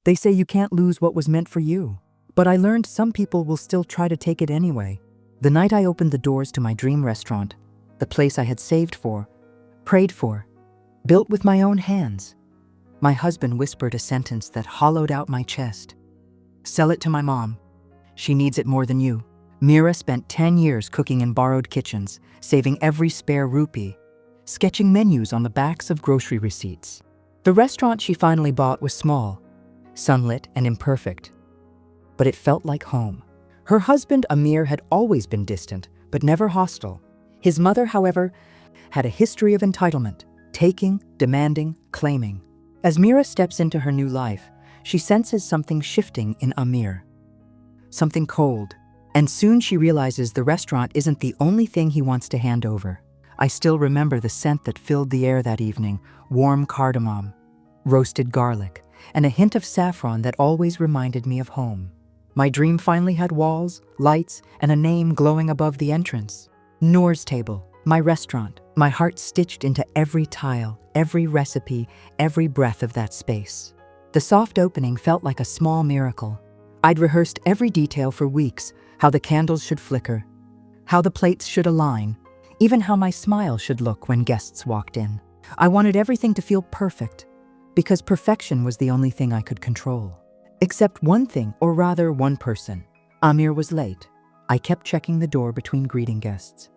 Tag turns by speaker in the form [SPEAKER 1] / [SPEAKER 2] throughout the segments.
[SPEAKER 1] They say you can't lose what was meant for you. But I learned some people will still try to take it anyway. The night I opened the doors to my dream restaurant, the place I had saved for, prayed for, built with my own hands, my husband whispered a sentence that hollowed out my chest. Sell it to my mom. She needs it more than you. Mira spent 10 years cooking in borrowed kitchens, saving every spare rupee, sketching menus on the backs of grocery receipts. The restaurant she finally bought was small, sunlit and imperfect, but it felt like home. Her husband, Aamir, had always been distant, but never hostile. His mother, however, had a history of entitlement, taking, demanding, claiming. As Mira steps into her new life, she senses something shifting in Aamir. Something cold. And soon she realizes the restaurant isn't the only thing he wants to hand over. I still remember the scent that filled the air that evening, warm cardamom, roasted garlic, and a hint of saffron that always reminded me of home. My dream finally had walls, lights, and a name glowing above the entrance. Noor's Table, my restaurant, my heart stitched into every tile, every recipe, every breath of that space. The soft opening felt like a small miracle. I'd rehearsed every detail for weeks, how the candles should flicker, how the plates should align, even how my smile should look when guests walked in. I wanted everything to feel perfect, because perfection was the only thing I could control. Except one thing, or rather one person. Aamir was late. I kept checking the door between greeting guests.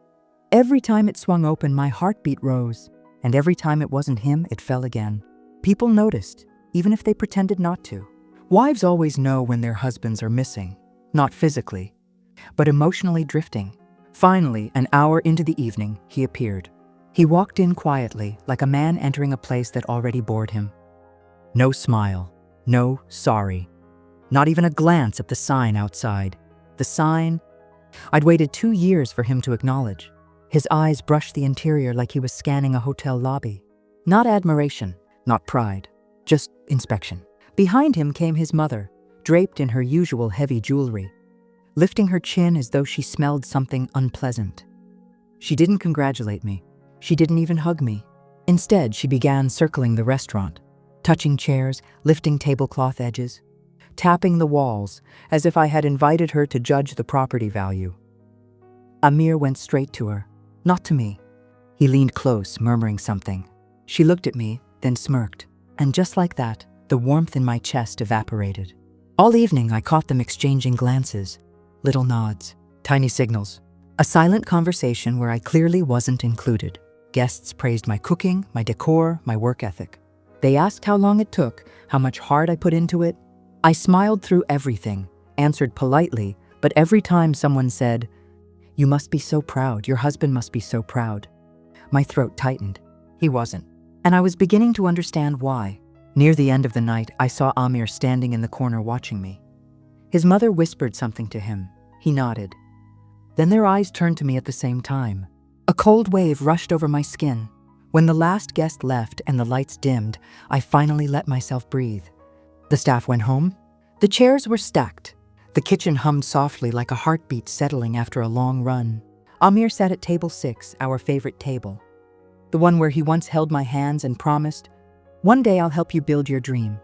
[SPEAKER 1] Every time it swung open, my heartbeat rose, and every time it wasn't him, it fell again. People noticed, even if they pretended not to. Wives always know when their husbands are missing, not physically, but emotionally drifting. Finally, an hour into the evening, he appeared. He walked in quietly, like a man entering a place that already bored him. No smile, no sorry, not even a glance at the sign outside. The sign I'd waited 2 years for him to acknowledge. His eyes brushed the interior like he was scanning a hotel lobby. Not admiration, not pride, just inspection. Behind him came his mother, draped in her usual heavy jewelry, lifting her chin as though she smelled something unpleasant. She didn't congratulate me. She didn't even hug me. Instead, she began circling the restaurant, touching chairs, lifting tablecloth edges, tapping the walls as if I had invited her to judge the property value. Aamir went straight to her, not to me. He leaned close, murmuring something. She looked at me, then smirked, and just like that, the warmth in my chest evaporated. All evening, I caught them exchanging glances, little nods, tiny signals. A silent conversation where I clearly wasn't included. Guests praised my cooking, my decor, my work ethic. They asked how long it took, how much heart I put into it. I smiled through everything, answered politely, but every time someone said, "You must be so proud, your husband must be so proud," my throat tightened. He wasn't, and I was beginning to understand why. Near the end of the night, I saw Aamir standing in the corner watching me. His mother whispered something to him. He nodded. Then their eyes turned to me at the same time. A cold wave rushed over my skin. When the last guest left and the lights dimmed, I finally let myself breathe. The staff went home. The chairs were stacked. The kitchen hummed softly like a heartbeat settling after a long run. Aamir sat at table 6, our favorite table. The one where he once held my hands and promised, "One day I'll help you build your dream."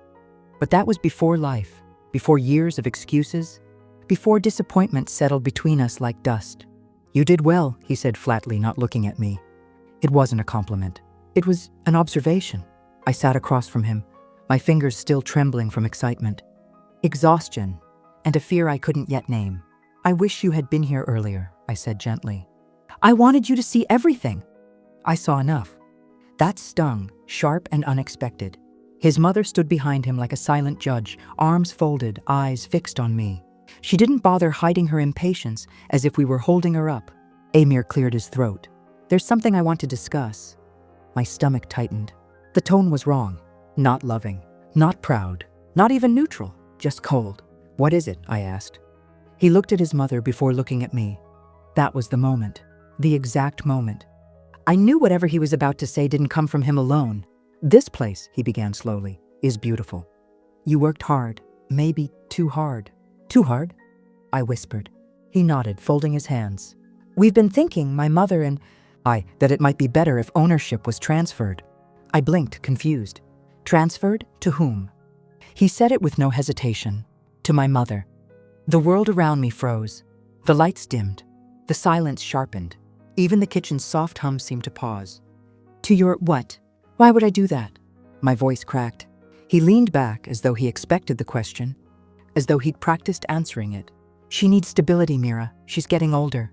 [SPEAKER 1] But that was before life, before years of excuses, before disappointment settled between us like dust. "You did well," he said flatly, not looking at me. It wasn't a compliment. It was an observation. I sat across from him, my fingers still trembling from excitement, exhaustion, and a fear I couldn't yet name. "I wish you had been here earlier," I said gently. "I wanted you to see everything." I saw enough. That stung, sharp and unexpected. His mother stood behind him like a silent judge, arms folded, eyes fixed on me. She didn't bother hiding her impatience as if we were holding her up. Aamir cleared his throat. "There's something I want to discuss." My stomach tightened. The tone was wrong. Not loving, not proud, not even neutral, just cold. "What is it?" I asked. He looked at his mother before looking at me. That was the moment, the exact moment. I knew whatever he was about to say didn't come from him alone. "This place," he began slowly, "is beautiful. You worked hard, maybe too hard." "Too hard?" I whispered. He nodded, folding his hands. "We've been thinking, my mother and I, that it might be better if ownership was transferred." I blinked, confused. Transferred to whom? He said it with no hesitation. To my mother. The world around me froze. The lights dimmed. The silence sharpened. Even the kitchen's soft hum seemed to pause. To your what? Why would I do that? My voice cracked. He leaned back as though he expected the question, as though he'd practiced answering it. She needs stability, Mira. She's getting older.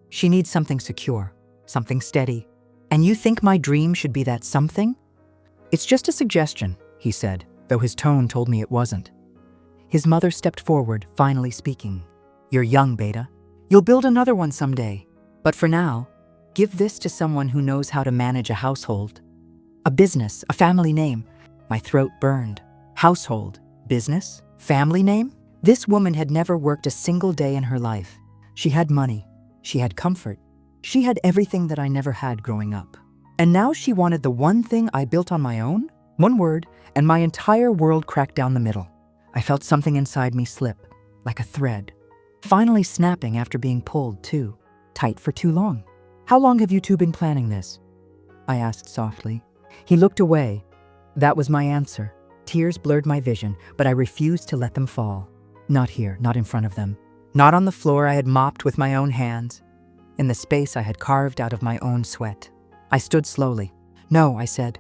[SPEAKER 1] She needs something secure, something steady. And you think my dream should be that something? It's just a suggestion, he said, though his tone told me it wasn't. His mother stepped forward, finally speaking. You're young, Beta. You'll build another one someday. But for now, give this to someone who knows how to manage a household. A business, a family name. My throat burned. Household, business, family name? This woman had never worked a single day in her life. She had money. She had comfort. She had everything that I never had growing up. And now she wanted the one thing I built on my own? One word, and my entire world cracked down the middle. I felt something inside me slip, like a thread. Finally snapping after being pulled too tight for too long. How long have you two been planning this? I asked softly. He looked away. That was my answer. Tears blurred my vision, but I refused to let them fall. Not here, not in front of them. Not on the floor I had mopped with my own hands. In the space I had carved out of my own sweat. I stood slowly. No, I said.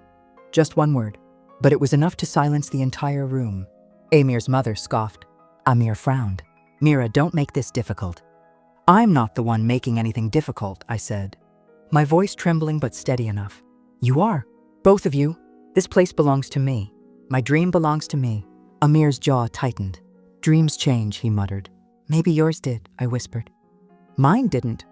[SPEAKER 1] Just one word. But it was enough to silence the entire room. Aamir's mother scoffed. Aamir frowned. Mira, don't make this difficult. I'm not the one making anything difficult, I said. My voice trembling but steady enough. You are. Both of you. This place belongs to me. My dream belongs to me. Aamir's jaw tightened. Dreams change, he muttered. Maybe yours did, I whispered. Mine didn't.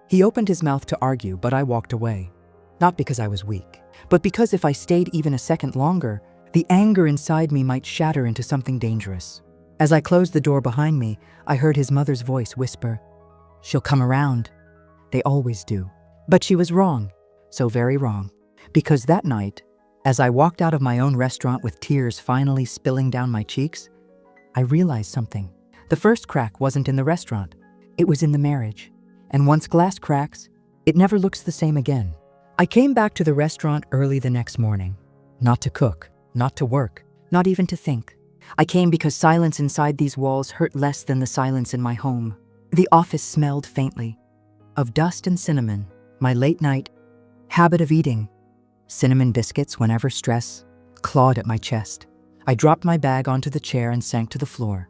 [SPEAKER 1] He opened his mouth to argue, but I walked away. Not because I was weak, but because if I stayed even a second longer, the anger inside me might shatter into something dangerous. As I closed the door behind me, I heard his mother's voice whisper, She'll come around. They always do. But she was wrong, so very wrong. Because that night, as I walked out of my own restaurant with tears finally spilling down my cheeks, I realized something. The first crack wasn't in the restaurant. It was in the marriage. And once glass cracks, it never looks the same again. I came back to the restaurant early the next morning. Not to cook, not to work, not even to think. I came because silence inside these walls hurt less than the silence in my home. The office smelled faintly of dust and cinnamon, my late night habit of eating. Cinnamon biscuits whenever stress clawed at my chest. I dropped my bag onto the chair and sank to the floor,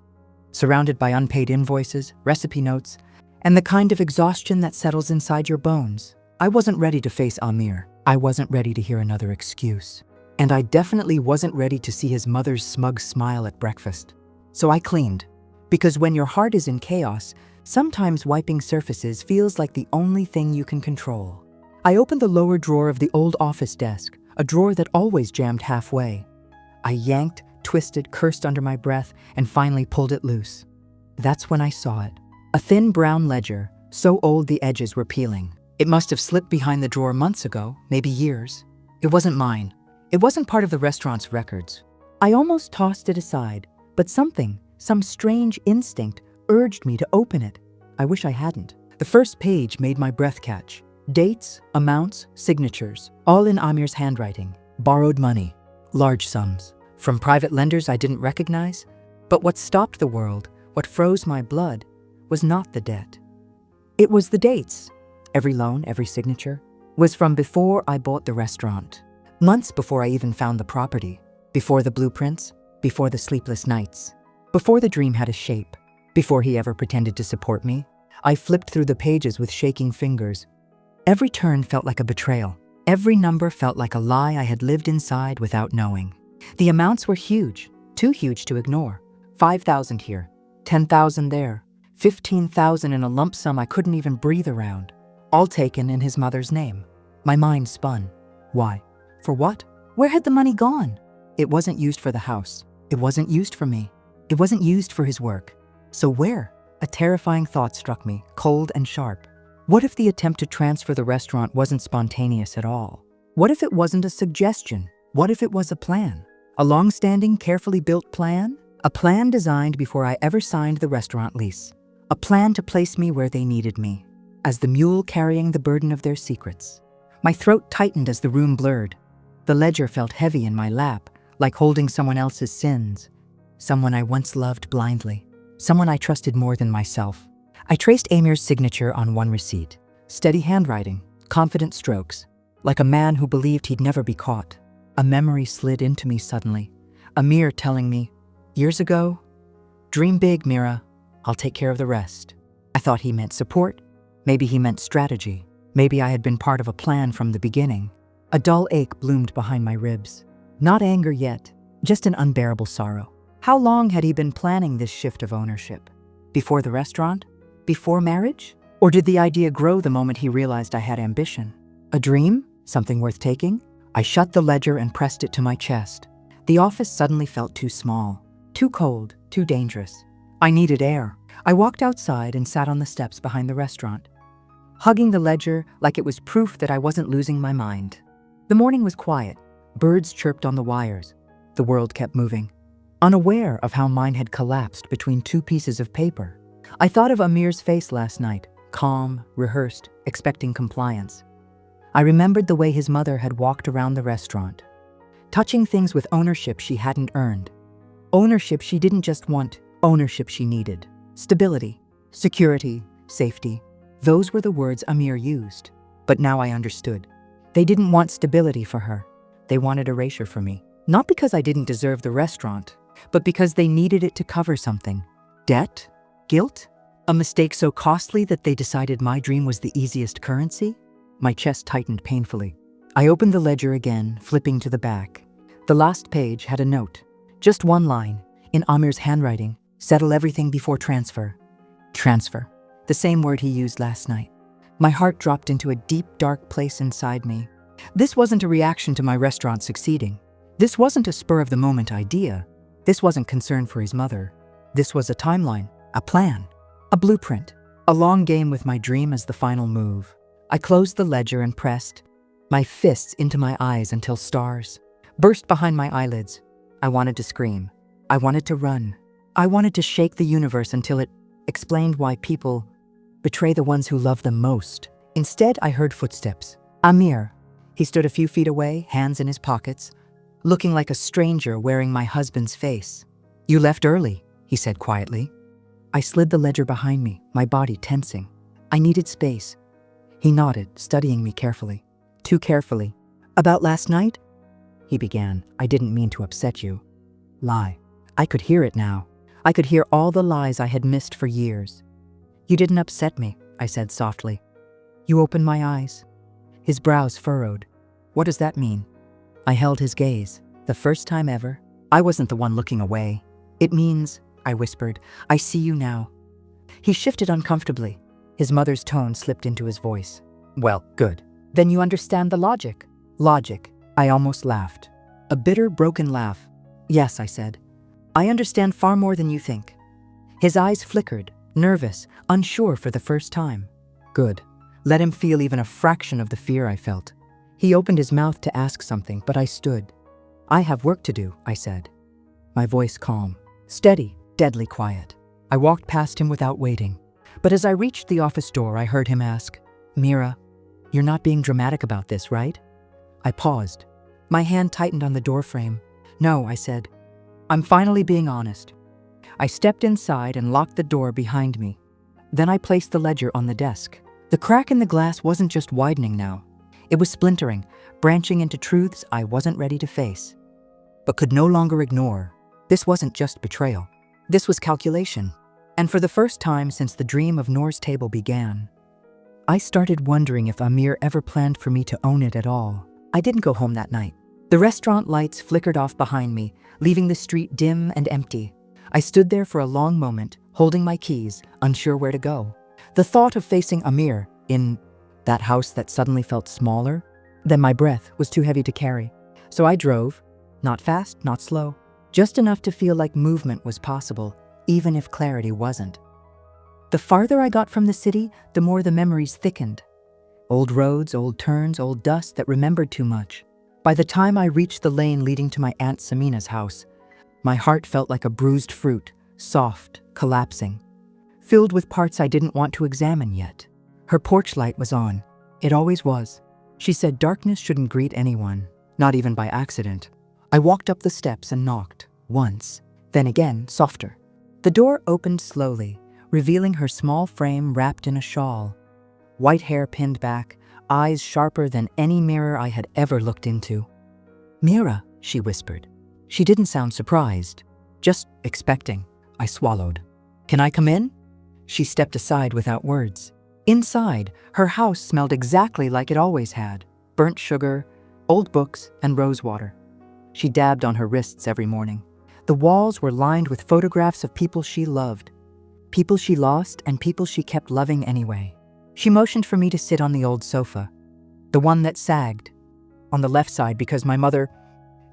[SPEAKER 1] surrounded by unpaid invoices, recipe notes, and the kind of exhaustion that settles inside your bones. I wasn't ready to face Aamir. I wasn't ready to hear another excuse. And I definitely wasn't ready to see his mother's smug smile at breakfast. So I cleaned. Because when your heart is in chaos, sometimes wiping surfaces feels like the only thing you can control. I opened the lower drawer of the old office desk, a drawer that always jammed halfway. I yanked, twisted, cursed under my breath, and finally pulled it loose. That's when I saw it. A thin brown ledger, so old the edges were peeling. It must have slipped behind the drawer months ago, maybe years. It wasn't mine. It wasn't part of the restaurant's records. I almost tossed it aside, but some strange instinct urged me to open it. I wish I hadn't. The first page made my breath catch. Dates, amounts, signatures, all in Aamir's handwriting. Borrowed money, large sums, from private lenders I didn't recognize. But what stopped the world, what froze my blood, was not the debt. It was the dates. Every loan, every signature, was from before I bought the restaurant. Months before I even found the property. Before the blueprints, before the sleepless nights. Before the dream had a shape. Before he ever pretended to support me. I flipped through the pages with shaking fingers. Every turn felt like a betrayal. Every number felt like a lie I had lived inside without knowing. The amounts were huge, too huge to ignore. 5,000 here, 10,000 there, 15,000 in a lump sum I couldn't even breathe around. All taken in his mother's name. My mind spun. Why? For what? Where had the money gone? It wasn't used for the house. It wasn't used for me. It wasn't used for his work. So where? A terrifying thought struck me, cold and sharp. What if the attempt to transfer the restaurant wasn't spontaneous at all? What if it wasn't a suggestion? What if it was a plan? A long-standing, carefully built plan? A plan designed before I ever signed the restaurant lease. A plan to place me where they needed me, as the mule carrying the burden of their secrets. My throat tightened as the room blurred. The ledger felt heavy in my lap, like holding someone else's sins. someone I once loved blindly, someone I trusted more than myself. I traced Aamir's signature on one receipt. Steady handwriting, confident strokes, like a man who believed he'd never be caught. A memory slid into me suddenly. Aamir telling me, years ago, "Dream big, Mira. I'll take care of the rest." I thought he meant support. Maybe he meant strategy. Maybe I had been part of a plan from the beginning. A dull ache bloomed behind my ribs. Not anger yet, just an unbearable sorrow. How long had he been planning this shift of ownership? Before the restaurant? Before marriage? Or did the idea grow the moment he realized I had ambition? A dream? Something worth taking? I shut the ledger and pressed it to my chest. The office suddenly felt too small, too cold, too dangerous. I needed air. I walked outside and sat on the steps behind the restaurant, hugging the ledger like it was proof that I wasn't losing my mind. The morning was quiet. Birds chirped on the wires. The world kept moving. Unaware of how mine had collapsed between two pieces of paper, I thought of Aamir's face last night, calm, rehearsed, expecting compliance. I remembered the way his mother had walked around the restaurant, touching things with ownership she hadn't earned. Ownership she didn't just want, ownership she needed. Stability, security, safety. Those were the words Aamir used. But now I understood. They didn't want stability for her. They wanted erasure for me. Not because I didn't deserve the restaurant, but because they needed it to cover something. Debt? Guilt? A mistake so costly that they decided my dream was the easiest currency? My chest tightened painfully. I opened the ledger again, flipping to the back. The last page had a note. Just one line, in Aamir's handwriting. Settle everything before transfer. Transfer. The same word he used last night. My heart dropped into a deep, dark place inside me. This wasn't a reaction to my restaurant succeeding. This wasn't a spur-of-the-moment idea. This wasn't concern for his mother. This was a timeline, a plan, a blueprint, a long game with my dream as the final move. I closed the ledger and pressed my fists into my eyes until stars burst behind my eyelids. I wanted to scream. I wanted to run. I wanted to shake the universe until it explained why people betray the ones who love them most. Instead, I heard footsteps. Aamir. He stood a few feet away, hands in his pockets, looking like a stranger wearing my husband's face. "You left early," he said quietly. I slid the ledger behind me, my body tensing. I needed space. He nodded, studying me carefully. Too carefully. "About last night?" He began. "I didn't mean to upset you." Lie. I could hear it now. I could hear all the lies I had missed for years. "You didn't upset me," I said softly. "You opened my eyes." His brows furrowed. "What does that mean?" I held his gaze. The first time ever. I wasn't the one looking away. "It means," I whispered, "I see you now." He shifted uncomfortably. His mother's tone slipped into his voice. "Well, good. Then you understand the logic." "Logic." I almost laughed. A bitter, broken laugh. "Yes," I said. "I understand far more than you think." His eyes flickered, nervous, unsure for the first time. Good. Let him feel even a fraction of the fear I felt. He opened his mouth to ask something, but I stood. "I have work to do," I said. My voice calm, steady, deadly quiet. I walked past him without waiting. But as I reached the office door, I heard him ask, "Mira, you're not being dramatic about this, right?" I paused. My hand tightened on the doorframe. "No," I said. "I'm finally being honest." I stepped inside and locked the door behind me. Then I placed the ledger on the desk. The crack in the glass wasn't just widening now. It was splintering, branching into truths I wasn't ready to face, but could no longer ignore. This wasn't just betrayal. This was calculation. And for the first time since the dream of Noor's table began, I started wondering if Aamir ever planned for me to own it at all. I didn't go home that night. The restaurant lights flickered off behind me, leaving the street dim and empty. I stood there for a long moment, holding my keys, unsure where to go. The thought of facing Aamir in that house that suddenly felt smaller than my breath was too heavy to carry. So I drove, not fast, not slow, just enough to feel like movement was possible, even if clarity wasn't. The farther I got from the city, the more the memories thickened. Old roads, old turns, old dust that remembered too much. By the time I reached the lane leading to my Aunt Samina's house, my heart felt like a bruised fruit, soft, collapsing, filled with parts I didn't want to examine yet. Her porch light was on. It always was. She said darkness shouldn't greet anyone, not even by accident. I walked up the steps and knocked, once, then again softer. The door opened slowly, revealing her small frame wrapped in a shawl. White hair pinned back, eyes sharper than any mirror I had ever looked into. "Mira," she whispered. She didn't sound surprised, just expecting. I swallowed. "Can I come in?" She stepped aside without words. Inside, her house smelled exactly like it always had: burnt sugar, old books, and rosewater. She dabbed on her wrists every morning. The walls were lined with photographs of people she loved, people she lost, and people she kept loving anyway. She motioned for me to sit on the old sofa, the one that sagged, on the left side because my mother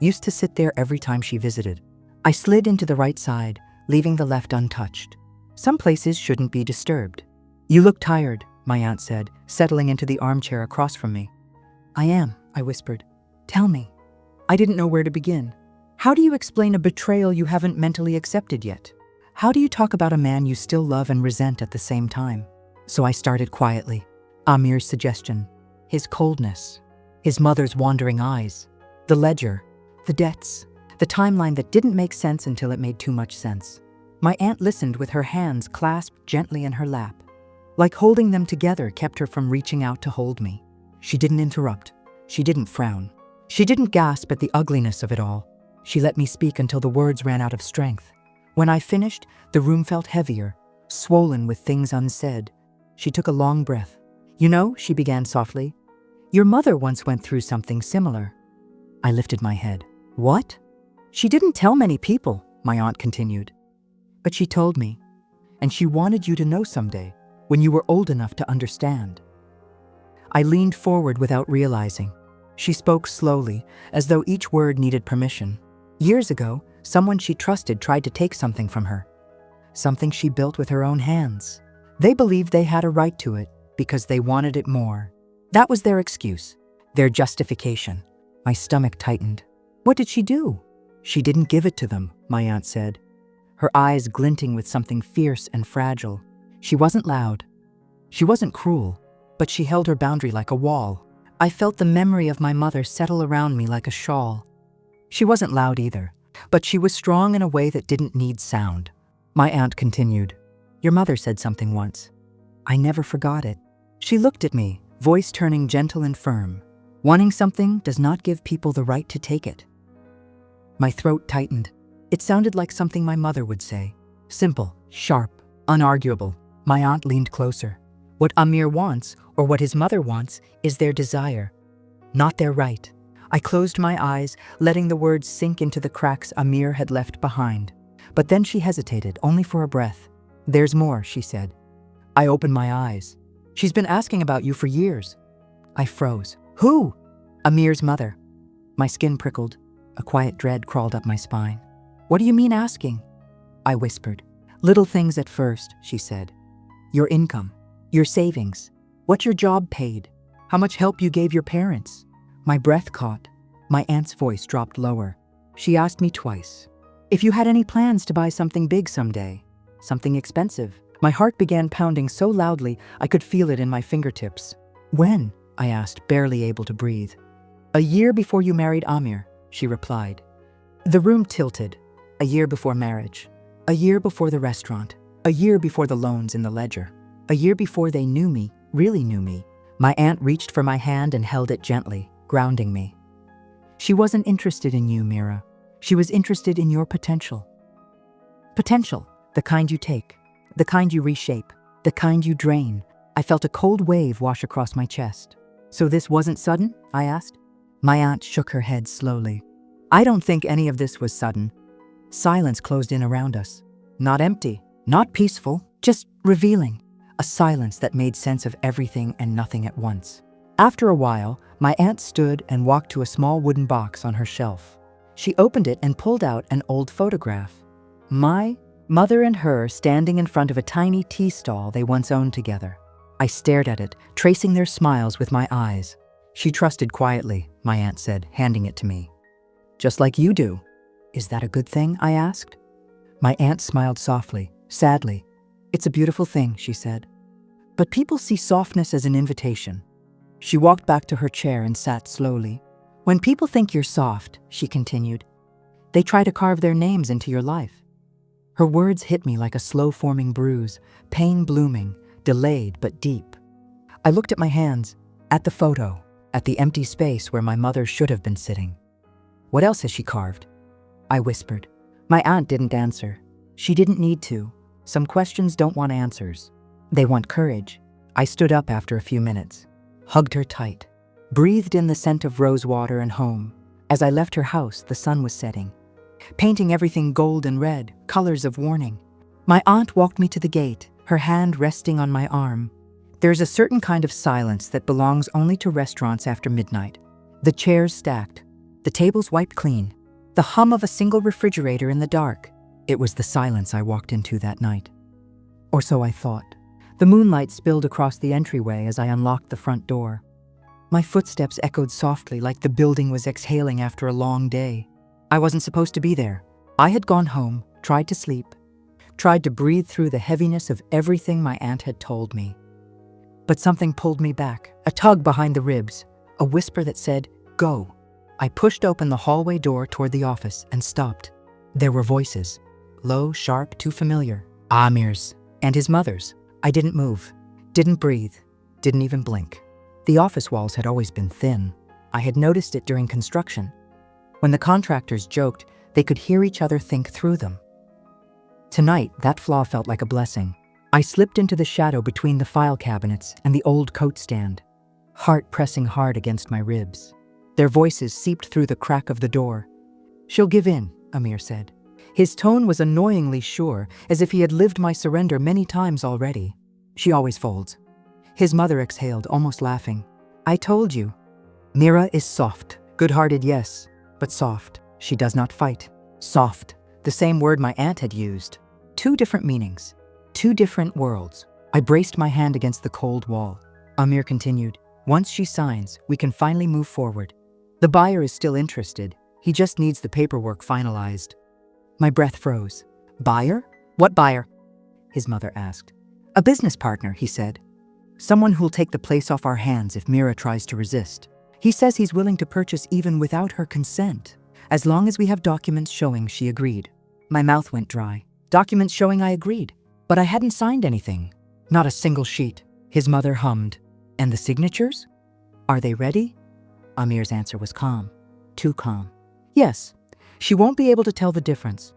[SPEAKER 1] used to sit there every time she visited. I slid into the right side, leaving the left untouched. Some places shouldn't be disturbed. "You look tired," my aunt said, settling into the armchair across from me. "I am," I whispered. "Tell me." I didn't know where to begin. How do you explain a betrayal you haven't mentally accepted yet? How do you talk about a man you still love and resent at the same time? So I started quietly. Aamir's suggestion, his coldness, his mother's wandering eyes, the ledger, the debts, the timeline that didn't make sense until it made too much sense. My aunt listened with her hands clasped gently in her lap. Like holding them together kept her from reaching out to hold me. She didn't interrupt. She didn't frown. She didn't gasp at the ugliness of it all. She let me speak until the words ran out of strength. When I finished, the room felt heavier, swollen with things unsaid. She took a long breath. "You know," she began softly, "your mother once went through something similar." I lifted my head. "What?" "She didn't tell many people," my aunt continued. "But she told me. And she wanted you to know someday, when you were old enough to understand." I leaned forward without realizing. She spoke slowly, as though each word needed permission. Years ago, someone she trusted tried to take something from her. Something she built with her own hands. They believed they had a right to it because they wanted it more. That was their excuse, their justification. My stomach tightened. What did she do? "She didn't give it to them," my aunt said, her eyes glinting with something fierce and fragile. She wasn't loud. She wasn't cruel, but she held her boundary like a wall. I felt the memory of my mother settle around me like a shawl. She wasn't loud either, but she was strong in a way that didn't need sound. My aunt continued, "Your mother said something once. I never forgot it." She looked at me, voice turning gentle and firm. "Wanting something does not give people the right to take it." My throat tightened. It sounded like something my mother would say. Simple, sharp, unarguable. My aunt leaned closer. What Aamir wants, or what his mother wants, is their desire, not their right. I closed my eyes, letting the words sink into the cracks Aamir had left behind. But then she hesitated, only for a breath. "There's more," she said. I opened my eyes. "She's been asking about you for years." I froze. "Who?" "Aamir's mother." My skin prickled. A quiet dread crawled up my spine. "What do you mean asking?" I whispered. "Little things at first," she said. "Your income, your savings, what your job paid, how much help you gave your parents." My breath caught. My aunt's voice dropped lower. She asked me twice if you had any plans to buy something big someday, something expensive. My heart began pounding so loudly I could feel it in my fingertips. "When?" I asked, barely able to breathe. "A year before you married Aamir," she replied. The room tilted. A year before marriage. A year before the restaurant. A year before the loans in the ledger. A year before they knew me, really knew me. My aunt reached for my hand and held it gently, grounding me. "She wasn't interested in you, Mira. She was interested in your potential." Potential, the kind you take, the kind you reshape, the kind you drain. I felt a cold wave wash across my chest. "So this wasn't sudden?" I asked. My aunt shook her head slowly. "I don't think any of this was sudden." Silence closed in around us. Not empty, not peaceful, just revealing. A silence that made sense of everything and nothing at once. After a while, my aunt stood and walked to a small wooden box on her shelf. She opened it and pulled out an old photograph. My mother and her standing in front of a tiny tea stall they once owned together. I stared at it, tracing their smiles with my eyes. "She trusted quietly," my aunt said, handing it to me. "Just like you do." "Is that a good thing?" I asked. My aunt smiled softly, sadly. "It's a beautiful thing," she said. "But people see softness as an invitation." She walked back to her chair and sat slowly. "When people think you're soft," she continued, "they try to carve their names into your life. Her words hit me like a slow-forming bruise, pain blooming, delayed but deep. I looked at my hands, at the photo, at the empty space where my mother should have been sitting. "What else has she carved?" I whispered. My aunt didn't answer. She didn't need to. Some questions don't want answers. They want courage. I stood up after a few minutes, hugged her tight, breathed in the scent of rose water and home. As I left her house, the sun was setting, painting everything gold and red, colors of warning. My aunt walked me to the gate, her hand resting on my arm. There's a certain kind of silence that belongs only to restaurants after midnight. The chairs stacked, the tables wiped clean, the hum of a single refrigerator in the dark. It was the silence I walked into that night. Or so I thought. The moonlight spilled across the entryway as I unlocked the front door. My footsteps echoed softly like the building was exhaling after a long day. I wasn't supposed to be there. I had gone home, tried to sleep, tried to breathe through the heaviness of everything my aunt had told me. But something pulled me back, a tug behind the ribs, a whisper that said, "Go." I pushed open the hallway door toward the office and stopped. There were voices, low, sharp, too familiar. Aamir's and his mother's. I didn't move, didn't breathe, didn't even blink. The office walls had always been thin. I had noticed it during construction. When the contractors joked, they could hear each other think through them. Tonight, that flaw felt like a blessing. I slipped into the shadow between the file cabinets and the old coat stand, heart pressing hard against my ribs. Their voices seeped through the crack of the door. "She'll give in," Aamir said. His tone was annoyingly sure, as if he had lived my surrender many times already. "She always folds." His mother exhaled, almost laughing. "I told you. Mira is soft, good-hearted, yes, but soft. She does not fight." Soft, the same word my aunt had used. Two different meanings, two different worlds. I braced my hand against the cold wall. Aamir continued, "Once she signs, we can finally move forward. The buyer is still interested. He just needs the paperwork finalized." My breath froze. "Buyer? What buyer?" his mother asked. "A business partner," he said. "Someone who'll take the place off our hands if Mira tries to resist. He says he's willing to purchase even without her consent, as long as we have documents showing she agreed." My mouth went dry. Documents showing I agreed. But I hadn't signed anything. Not a single sheet. His mother hummed. "And the signatures? Are they ready?" Aamir's answer was calm. Too calm. "Yes. She won't be able to tell the difference."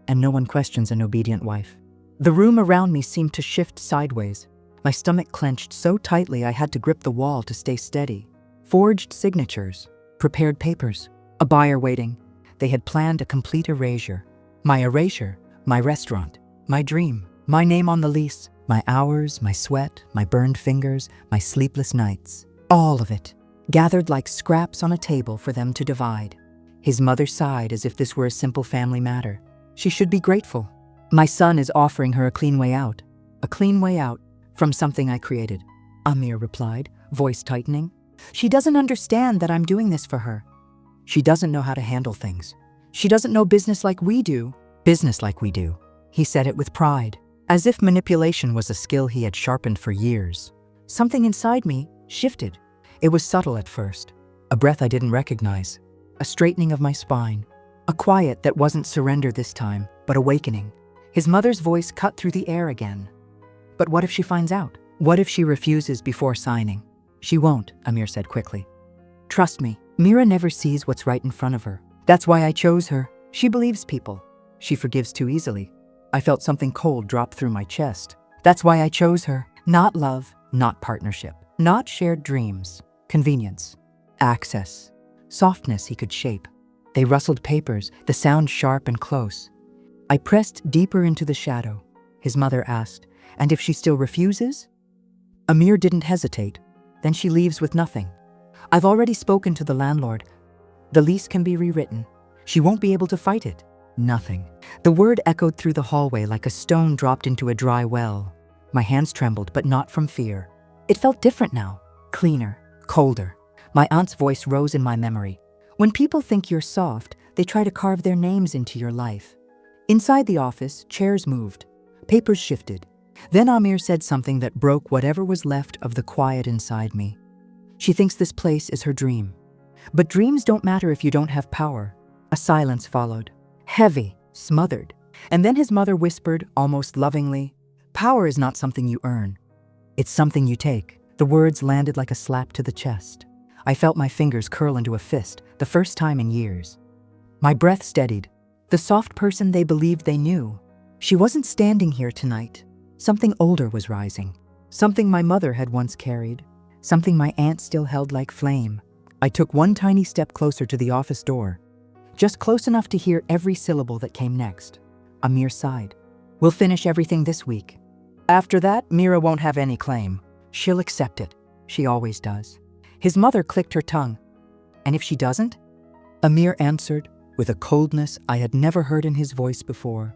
[SPEAKER 1] And no one questions an obedient wife. The room around me seemed to shift sideways. My stomach clenched so tightly I had to grip the wall to stay steady. Forged signatures, prepared papers, a buyer waiting. They had planned a complete erasure. My erasure, my restaurant, my dream, my name on the lease, my hours, my sweat, my burned fingers, my sleepless nights. All of it, gathered like scraps on a table for them to divide. His mother sighed as if this were a simple family matter. She should be grateful. My son is offering her a clean way out. A clean way out from something I created, Aamir replied, voice tightening. "She doesn't understand that I'm doing this for her. She doesn't know how to handle things. She doesn't know business like we do." "Business like we do." He said it with pride, as if manipulation was a skill he had sharpened for years. Something inside me shifted. It was subtle at first. A breath I didn't recognize. A straightening of my spine. A quiet that wasn't surrender this time, but awakening. His mother's voice cut through the air again. "But what if she finds out? What if she refuses before signing?" "She won't," Aamir said quickly. "Trust me, Mira never sees what's right in front of her. That's why I chose her. She believes people. She forgives too easily." I felt something cold drop through my chest. That's why I chose her. Not love, not partnership, not shared dreams. Convenience. Access. Softness he could shape. They rustled papers, the sound sharp and close. I pressed deeper into the shadow. His mother asked, "And if she still refuses?" Aamir didn't hesitate. "Then she leaves with nothing. I've already spoken to the landlord. The lease can be rewritten. She won't be able to fight it." Nothing. The word echoed through the hallway like a stone dropped into a dry well. My hands trembled, but not from fear. It felt different now. Cleaner. Colder. My aunt's voice rose in my memory. "When people think you're soft, they try to carve their names into your life." Inside the office, chairs moved. Papers shifted. Then Aamir said something that broke whatever was left of the quiet inside me. "She thinks this place is her dream. But dreams don't matter if you don't have power." A silence followed. Heavy, smothered. And then his mother whispered, almost lovingly, "Power is not something you earn. It's something you take." The words landed like a slap to the chest. I felt my fingers curl into a fist, the first time in years. My breath steadied. The soft person they believed they knew. She wasn't standing here tonight. Something older was rising. Something my mother had once carried. Something my aunt still held like flame. I took one tiny step closer to the office door, just close enough to hear every syllable that came next. Aamir sighed. "We'll finish everything this week. After that, Mira won't have any claim. She'll accept it. She always does." His mother clicked her tongue. "And if she doesn't?" Aamir answered with a coldness I had never heard in his voice before.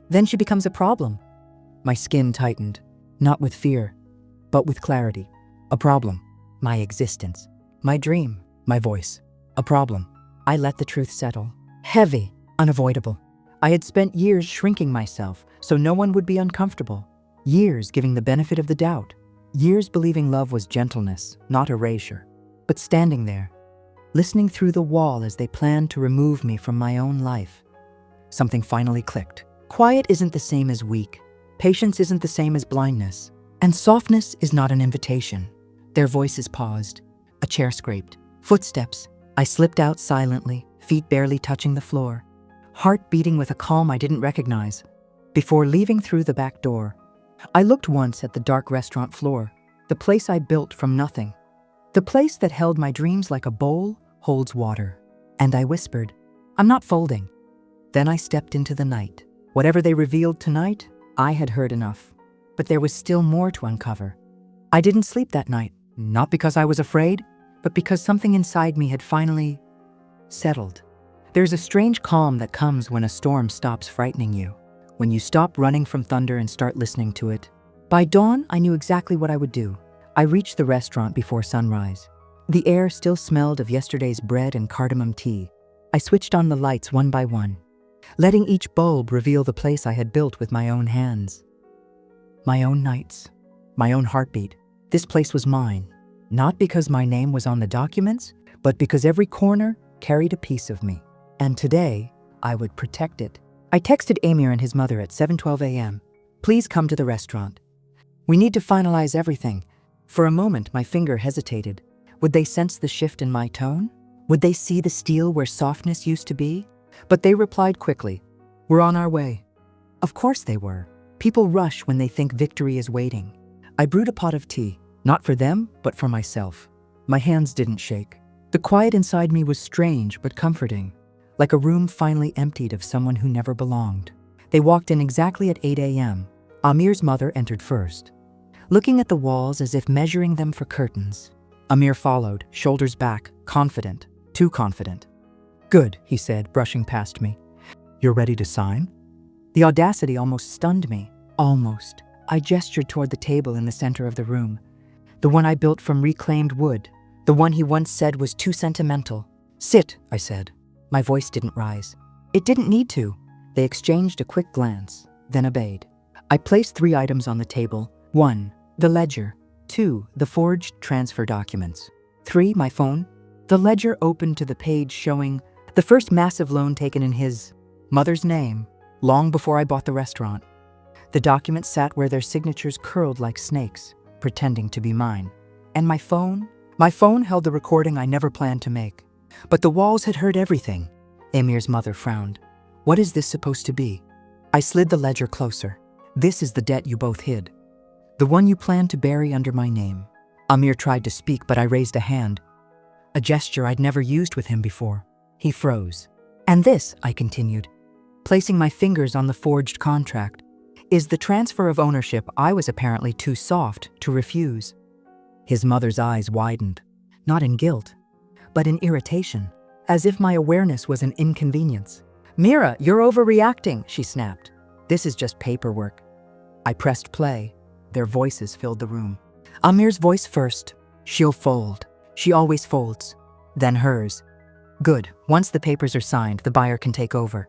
[SPEAKER 1] "Then she becomes a problem." My skin tightened, not with fear, but with clarity. A problem. My existence. My dream. My voice. A problem. I let the truth settle. Heavy. Unavoidable. I had spent years shrinking myself so no one would be uncomfortable. Years giving the benefit of the doubt. Years believing love was gentleness, not erasure. But standing there, listening through the wall as they planned to remove me from my own life, something finally clicked. Quiet isn't the same as weak. Patience isn't the same as blindness. And softness is not an invitation. Their voices paused. A chair scraped. Footsteps. I slipped out silently, feet barely touching the floor, heart beating with a calm I didn't recognize. Before leaving through the back door, I looked once at the dark restaurant floor, the place I built from nothing, the place that held my dreams like a bowl holds water. And I whispered, "I'm not folding." Then I stepped into the night. Whatever they revealed tonight, I had heard enough. But there was still more to uncover. I didn't sleep that night, not because I was afraid, but because something inside me had finally settled. There's a strange calm that comes when a storm stops frightening you, when you stop running from thunder and start listening to it. By dawn, I knew exactly what I would do. I reached the restaurant before sunrise. The air still smelled of yesterday's bread and cardamom tea. I switched on the lights one by one, letting each bulb reveal the place I had built with my own hands. My own nights, my own heartbeat. This place was mine, not because my name was on the documents, but because every corner carried a piece of me. And today, I would protect it. I texted Aamir and his mother at 7:12 a.m. "Please come to the restaurant. We need to finalize everything." For a moment, my finger hesitated. Would they sense the shift in my tone? Would they see the steel where softness used to be? But they replied quickly, "We're on our way." Of course they were. People rush when they think victory is waiting. I brewed a pot of tea, not for them, but for myself. My hands didn't shake. The quiet inside me was strange but comforting, like a room finally emptied of someone who never belonged. They walked in exactly at 8 a.m. Aamir's mother entered first, looking at the walls as if measuring them for curtains. Aamir followed, shoulders back, confident, too confident. "Good," he said, brushing past me. "You're ready to sign?" The audacity almost stunned me. Almost. I gestured toward the table in the center of the room, the one I built from reclaimed wood, the one he once said was too sentimental. "Sit," I said. My voice didn't rise. It didn't need to. They exchanged a quick glance, then obeyed. I placed 3 items on the table. 1, the ledger. 2, the forged transfer documents. 3, my phone. The ledger opened to the page showing the first massive loan taken in his mother's name, long before I bought the restaurant. The documents sat where their signatures curled like snakes, pretending to be mine. And my phone? My phone held the recording I never planned to make. But the walls had heard everything. Aamir's mother frowned. "What is this supposed to be?" I slid the ledger closer. "This is the debt you both hid. The one you planned to bury under my name." Aamir tried to speak, but I raised a hand. A gesture I'd never used with him before. He froze. "And this," I continued, placing my fingers on the forged contract, "is the transfer of ownership I was apparently too soft to refuse." His mother's eyes widened, not in guilt, but in irritation, as if my awareness was an inconvenience. "Mira, you're overreacting," she snapped. "This is just paperwork." I pressed play. Their voices filled the room. Aamir's voice first. "She'll fold. She always folds." Then hers. "Good. Once the papers are signed, the buyer can take over.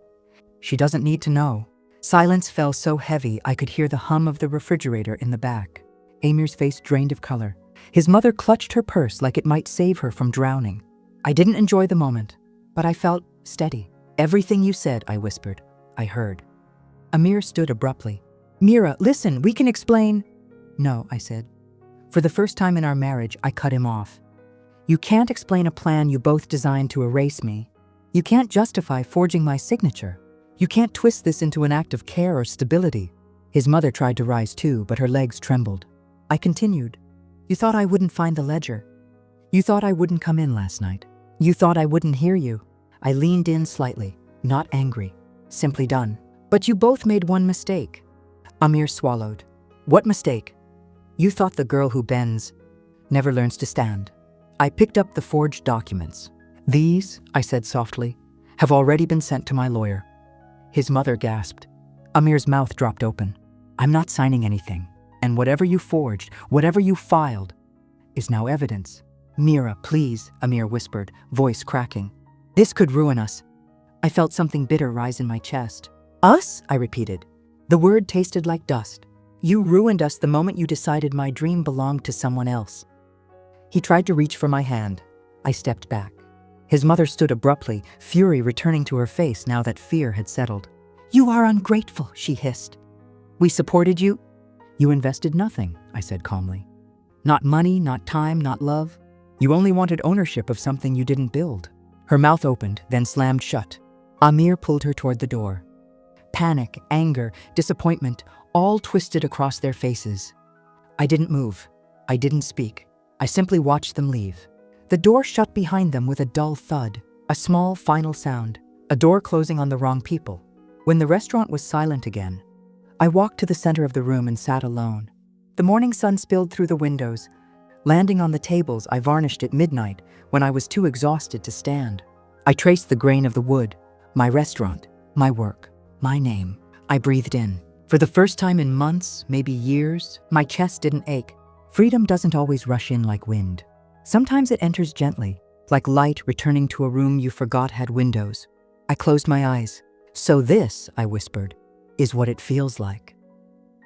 [SPEAKER 1] She doesn't need to know." Silence fell so heavy I could hear the hum of the refrigerator in the back. Aamir's face drained of color. His mother clutched her purse like it might save her from drowning. I didn't enjoy the moment, but I felt steady. "Everything you said," I whispered. I heard. Aamir stood abruptly. Mira, listen, we can explain. No, I said. For the first time in our marriage, I cut him off. You can't explain a plan you both designed to erase me. You can't justify forging my signature. You can't twist this into an act of care or stability. His mother tried to rise too, but her legs trembled. I continued. You thought I wouldn't find the ledger. You thought I wouldn't come in last night. You thought I wouldn't hear you. I leaned in slightly, not angry, simply done. But you both made one mistake. Aamir swallowed. What mistake? You thought the girl who bends never learns to stand. I picked up the forged documents. These, I said softly, have already been sent to my lawyer. His mother gasped. Amir's mouth dropped open. I'm not signing anything. And whatever you forged, whatever you filed, is now evidence. Mira, please, Aamir whispered, voice cracking. This could ruin us. I felt something bitter rise in my chest. Us? I repeated. The word tasted like dust. You ruined us the moment you decided my dream belonged to someone else. He tried to reach for my hand. I stepped back. His mother stood abruptly, fury returning to her face now that fear had settled. You are ungrateful, she hissed. We supported you. You invested nothing, I said calmly. Not money, not time, not love. You only wanted ownership of something you didn't build. Her mouth opened, then slammed shut. Aamir pulled her toward the door. Panic, anger, disappointment, all twisted across their faces. I didn't move. I didn't speak. I simply watched them leave. The door shut behind them with a dull thud, a small final sound, a door closing on the wrong people. When the restaurant was silent again, I walked to the center of the room and sat alone. The morning sun spilled through the windows. Landing on the tables I varnished at midnight when I was too exhausted to stand. I traced the grain of the wood, my restaurant, my work, my name. I breathed in. For the first time in months, maybe years, my chest didn't ache. Freedom doesn't always rush in like wind. Sometimes it enters gently, like light returning to a room you forgot had windows. I closed my eyes. So this, I whispered, is what it feels like.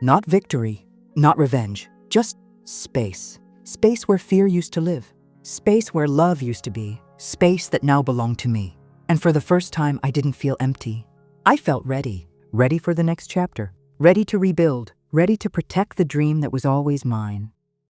[SPEAKER 1] Not victory, not revenge, just space. Space where fear used to live. Space where love used to be. Space that now belonged to me. And for the first time, I didn't feel empty. I felt ready. Ready for the next chapter. Ready to rebuild. Ready to protect the dream that was always mine.